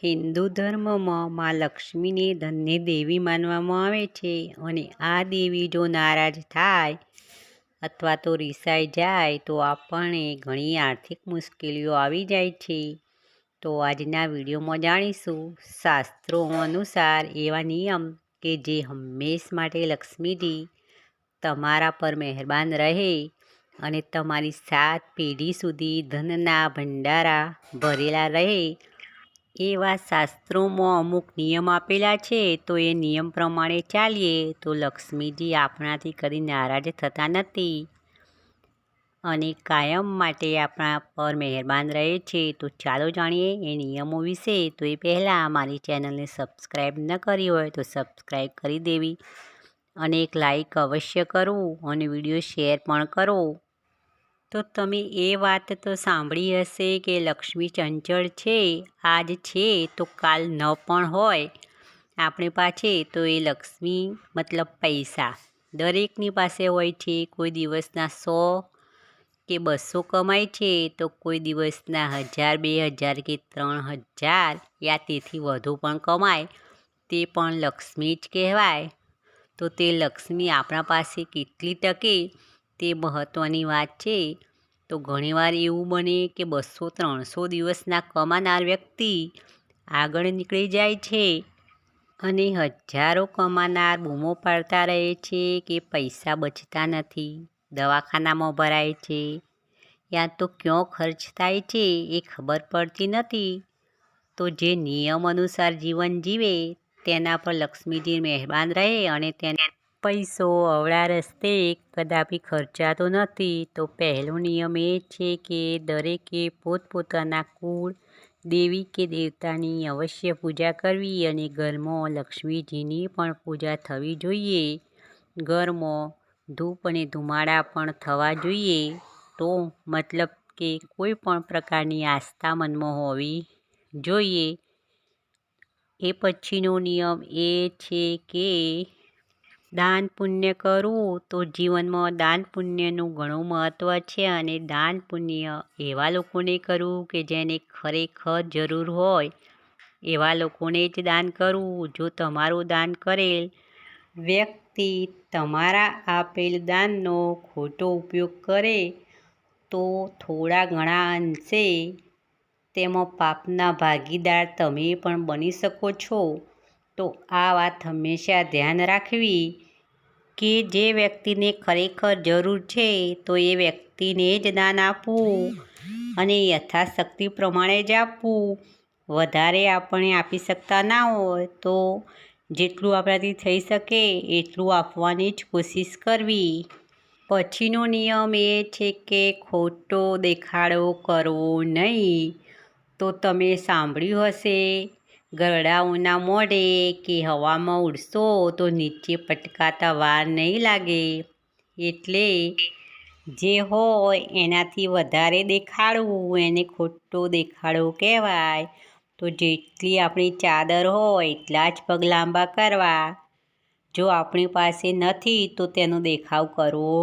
હિન્દુ ધર્મમાં માં લક્ષ્મીને ધનની દેવી માનવામાં આવે છે અને આ દેવી જો નારાજ થાય અથવા તો રિસાઈ જાય તો આપણને ઘણી આર્થિક મુશ્કેલીઓ આવી જાય છે. તો આજના વિડીયોમાં જાણીશું શાસ્ત્રો અનુસાર એવા નિયમ કે જે હંમેશ માટે લક્ષ્મીજી તમારા પર મહેરબાન રહે અને તમારી 7 પેઢી સુધી ધનના ભંડારા ભરેલા રહે. એવા શાસ્ત્રોમાં અમુક નિયમ આપેલા છે. તો એ નિયમ પ્રમાણે ચાલીએ તો લક્ષ્મીજી આપણાથી કદી નારાજ થતા નથી અને કાયમ માટે આપણા પર મહેરબાન રહે છે. તો ચાલો જાણીએ એ નિયમો વિશે. તો એ પહેલાં મારી ચેનલને સબસ્ક્રાઈબ ન કરી હોય તો સબસ્ક્રાઈબ કરી દેવી અને એક લાઈક અવશ્ય કરવું અને વિડીયો શેર પણ કરો. તો તમે એ વાત તો સાંભળી હશે કે લક્ષ્મી ચંચળ છે, આજ છે તો કાલ ન પણ હોય આપણી પાસે. તો એ લક્ષ્મી મતલબ પૈસા દરેકની પાસે હોય છે. કોઈ દિવસના 100 કે 200 કમાય છે તો કોઈ દિવસના 1000, 2000 કે 3000 યા તેથી વધુ પણ કમાય, તે પણ લક્ષ્મી જ કહેવાય. તો તે લક્ષ્મી આપણા પાસે કેટલી ટકે તે મહત્ત્વની વાત છે. તો ઘણીવાર એવું બને કે 200-300 દિવસના કમાનાર વ્યક્તિ આગળ નીકળી જાય છે અને હજારો કમાનાર બૂમો પાડતા રહે છે કે પૈસા બચતા નથી, દવાખાનામાં ભરાય છે યા તો ક્યાં ખર્ચ થાય છે એ ખબર પડતી નથી. તો જે નિયમ અનુસાર જીવન જીવે તેના પર લક્ષ્મીજી મહેરબાન રહે અને તેને પૈસો અવળા રસ્તે કદાપી ખર્ચાતો નથી. તો પહેલો નિયમ એ છે કે દરેકે પોતપોતાના કુળ દેવી કે દેવતાની અવશ્ય પૂજા કરવી અને ઘરમાં લક્ષ્મીજીની પણ પૂજા થવી જોઈએ. ઘરમાં ધૂપ અને ધુમાડા પણ થવા જોઈએ. તો મતલબ કે કોઈ પણ પ્રકારની આસ્થા મનમાં હોવી જોઈએ. એ પછીનો નિયમ એ છે કે દાન પુણ્ય કરવું. તો જીવનમાં દાન પુણ્યનું ઘણું મહત્ત્વ છે અને દાન પુણ્ય એવા લોકોને કરવું કે જેને ખરેખર જરૂર હોય એવા લોકોને જ દાન કરવું. જો તમારું દાન કરેલ વ્યક્તિ તમારા આપેલ દાનનો ખોટો ઉપયોગ કરે તો થોડા ઘણા અંશે તેમાં પાપના ભાગીદાર તમે પણ બની શકો છો. તો આ વાત હંમેશા ધ્યાન રાખવી કે જે વ્યક્તિને ખરેખર જરૂર છે તો એ વ્યક્તિને જ દાન આપવું અને યથાશક્તિ પ્રમાણે જ આપવું. વધારે આપણે આપી શકતા ના હોય તો જેટલું આપણાથી થઈ શકે એટલું આપવાની જ કોશિશ કરવી. પછીનો નિયમ એ છે કે ખોટો દેખાડો કરવો નહીં. તો તમે સાંભળ્યું હશે ગરડાઓના મોઢે કે હવામાં ઉડશો તો નીચે પટકાતા વાર નહીં લાગે. એટલે જે હોય એનાથી વધારે દેખાડવું એને ખોટો દેખાડો કહેવાય. તો જેટલી આપણી ચાદર હોય એટલા જ પગ લાંબા કરવા. જો આપણી પાસે નથી તો તેનો દેખાવ કરવો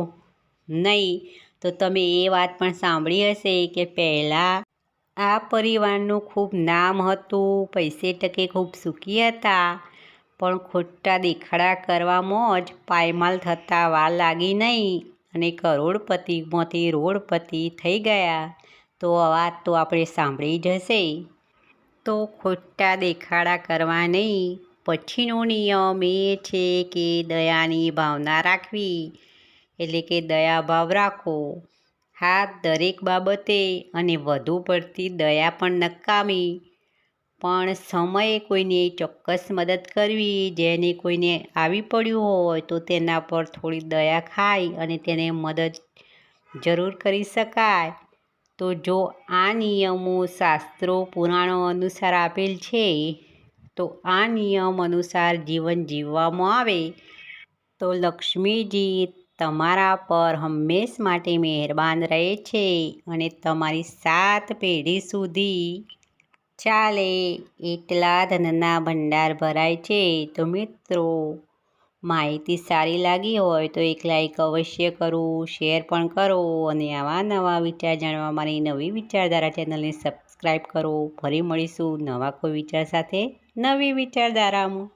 નહીં. તો તમે એ વાત પણ સાંભળી હશે કે પહેલાં આ પરિવારનું ખૂબ નામ હતું, પૈસે ટકે ખૂબ સુખી હતા, પણ ખોટા દેખાડા કરવામાં જ પાયમાલ થતાં વાર લાગી નહીં અને કરોડપતિમાંથી રોડપતિ થઈ ગયા. તો આ વાત તો આપણે સાંભળી જ હશે. તો ખોટા દેખાડા કરવા નહીં. પછીનો નિયમ એ છે કે દયાની ભાવના રાખવી. એટલે કે દયાભાવ રાખો. હા, દરેક બાબતે અને વધુ પડતી દયા પણ નકામી. પણ સમયે કોઈને ચોક્કસ મદદ કરવી, જેને કોઈને આવી પડ્યું હોય તો તેના પર થોડી દયા ખાઈ અને તેને મદદ જરૂર કરી શકાય. તો જો આ નિયમો શાસ્ત્રો પુરાણો અનુસાર આપેલ છે તો આ નિયમ અનુસાર જીવન જીવવામાં આવે તો લક્ષ્મીજી તમારા પર હંમેશ માટે મહેરબાન રહે છે અને તમારી 7 પેઢી સુધી ચાલે એટલા ધનના ભંડાર ભરાય છે. તો મિત્રો, માહિતી સારી લાગી હોય તો એક લાઈક અવશ્ય કરો, શેર પણ કરો અને આવા નવા વિચાર જાણવા મારી નવી વિચારધારા ચેનલને સબસ્ક્રાઈબ સબસ્ક્રાઈબ કરો. ફરી મળીશું નવા કોઈ વિચાર સાથે નવી વિચારધારામાં.